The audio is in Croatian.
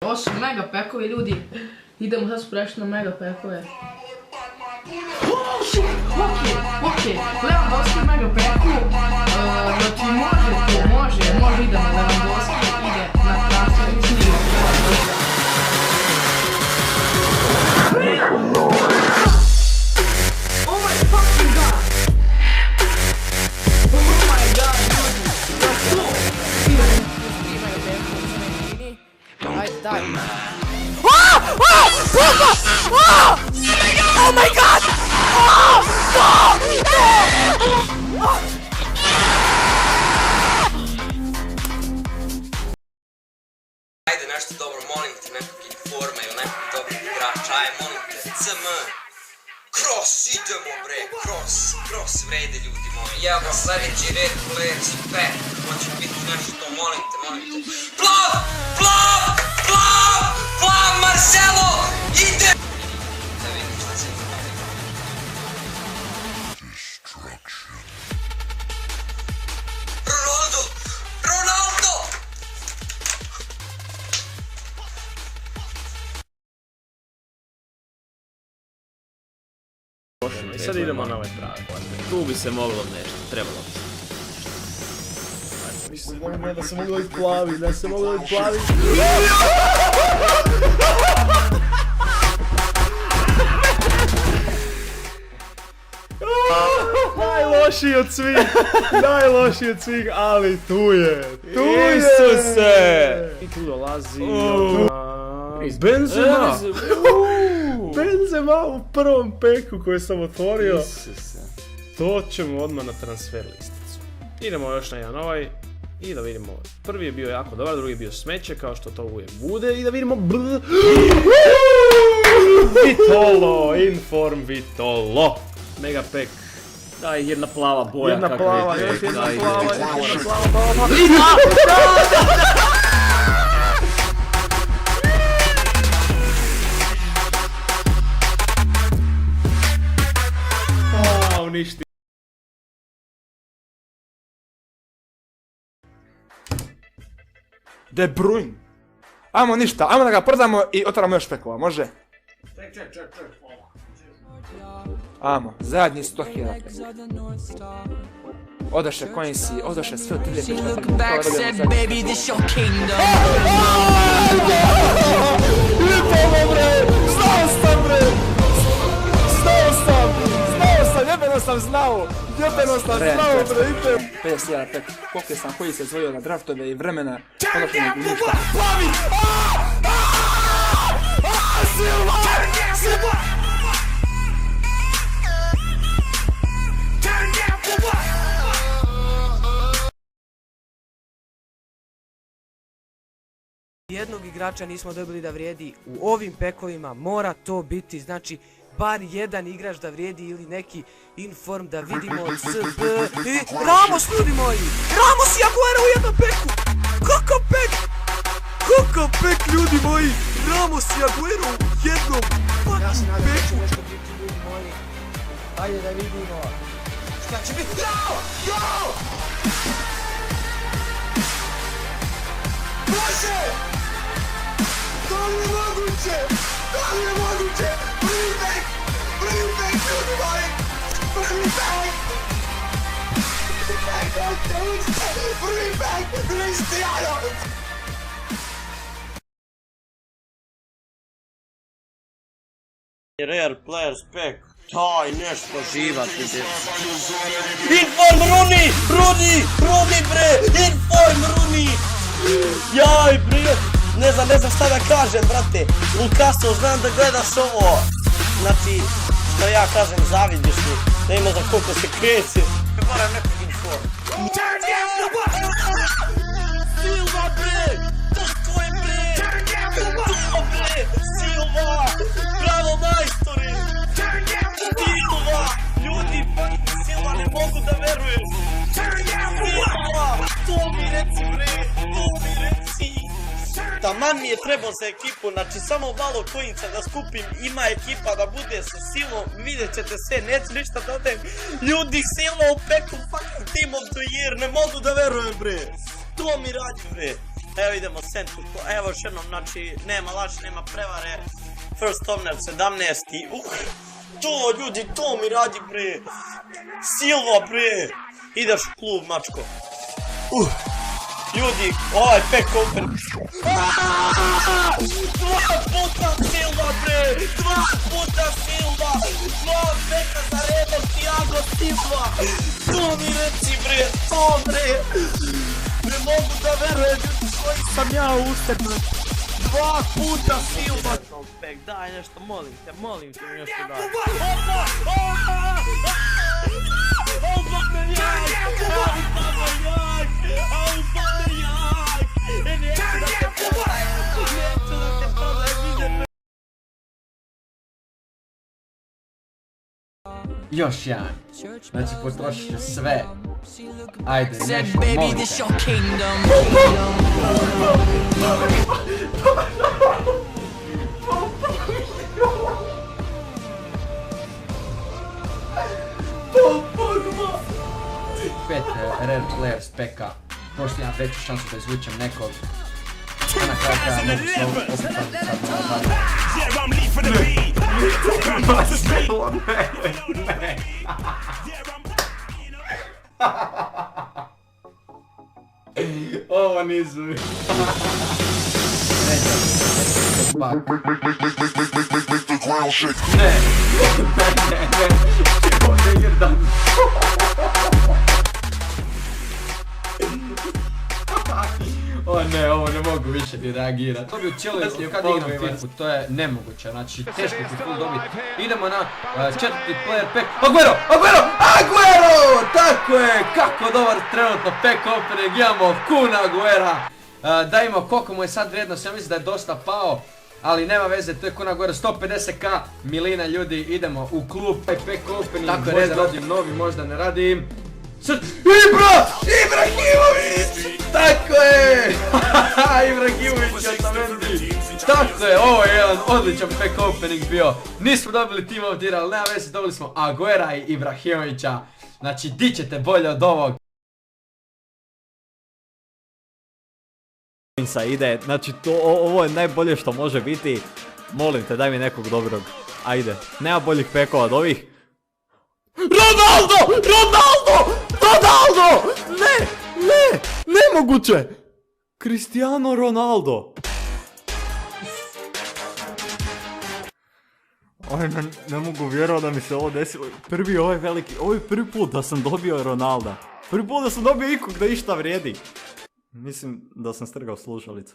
Ovo su mega pekovi, ljudi. Idemo sad sprešiti na mega pekove. Okej, Lewandowski mega peku. Znači može idemo Lewandowski, ide na transfer, mislim ide. Oh my fucking god! Oh my god, ljudi! Za to! Mega peku, ajde, daj. Oh my god! Ajde nešto dobro, molim te, nekog informa ili nekog dobrog igrača, ajde molim te, CM. Cross, idemo bre, cross vrede ljudi moji. Evo ga sljedeći red, players pack, hoće biti nešto, molim te. Plav, Marcelo, ide! Da vidim šta se Ronaldo! I sad idemo na ovaj pravi. Tu bi se moglo nešto, trebalo bi se. Mislim da se moglo i plavi, Najlošiji od svih, ali tu je! Isuse! I tu dolazi... Benzema u prvom peku koji sam otvorio. To ćemo odmah na transfer listicu. Idemo još na jedan ovaj. I da vidimo, prvi je bio jako dobar, drugi je bio smeće, kao što to uvijek bude. I da vidimo... Vitolo, Inform Vitolo. Mega pack. Daj, jedna plava boja. Jedna plava. Uništi. De Bruyne. Ajmo ništa, ajmo da ga prodamo i otvaramo još pekova, može? Ček. Ajmo, zadnji 100.000. Odoše coinsi, odoše sve od 3000. Jebeno sam znao, bre, 50.000 pek, koliko sam koji se zvojio na draftove i vremena, koliko ne bi ništa. Jednog igrača nismo dobili da vrijedi u ovim pekovima, mora to biti, znači, bar jedan igrač da vrijedi ili neki inform da vidimo SB i Ramos, ljudi moji! Ramos i Aguero u jednom peku! Kakav pek, ljudi moji! Ramos i Aguero u jednom fucking peku! Ljudi moji, ajde da vidimo šta će biti. Go! Bože! Da li je moguće? Bring back, ljudi moji! Bring back, Cristiano! Rare players pack. Taj nešto živa ti djeca. Inform Rooney bre! Inform Rooney! Jaj bre! Ne znam šta da kažem, brate. Lukaso, znam da gledaš ovo. Znači, što ja kažem, zavidiš mi. Da ima za koliko se kreće. Moram nekog inform. Silva bre! Tako je bre! Tako bre! Silva! Bravo majstore! Silva! Ljudi, Silva, ne mogu da verujem! Silva! To mi reci bre! Taman mi je trebao za ekipu, znači samo malo coinca da skupim, ima ekipa da bude sa Silvom, vidjet ćete sve, neću ništa da odem. Ljudi, Silva u peku, fucking team of the year, ne mogu da verujem bre. To mi radi bre. Evo idemo centru, evo još jednom, znači, nema laži, nema prevare. First Omner 17. To, ljudi, to mi radi, bre. Silva, bre. Ideš u klub, mačko. Ljudi, ovaj pack open. Dva puta Silva, bre. Dva puta Silva. Dva peka za redom, Thiago Silva. To mi reci, bre, to, bre. Ne mogu da verujem, ljudi, koji sam ja ustrnut. Dva puta Silva. Daj nešto, molim te mi nešto daj. Još jedan. Znači potrošit ću sve. Ajde, nešto, molim te. Pet rare players peka. Prošli imam veću šansu da izvučem nekog. A na kraju kraja mogu se opet sad ovo nisu. O ne, ovo ne mogu više ni reagirat. Dobio cijelu kad igram FIFA, to je nemoguće, znači teško ti full dobit. Idemo na četvrti player pack. Aguero! Tako je, kako dobar trenutno pack opening, imamo Kun Aguera. Da imamo koliko mu je sad vrijednost, ja mislim da je dosta pao. Ali nema veze, to je Kun Aguero, 150k milina ljudi, idemo u klub, pack opening, tako možda radim novi, možda ne radim. Ibrahimović! Tako je! Ibrahimović je Otamendi! Tako je, ovo je jedan odličan pack opening bio. Nismo dobili Team of the Year, ali nema veze, dobili smo Aguera i Ibrahimovića. Znači, di ćete bolje od ovog? Ide, znači ovo je najbolje što može biti. Molim te, daj mi nekog dobrog. Ajde, nema boljih pekova od ovih. Ronaldo! Ne! Nemoguće! Cristiano Ronaldo! Ne mogu vjerovati da mi se ovo desilo. Ovo je prvi put da sam dobio Ronalda. Prvi put da sam dobio ikog da išta vrijedi. Mislim da sam strgao slušalice.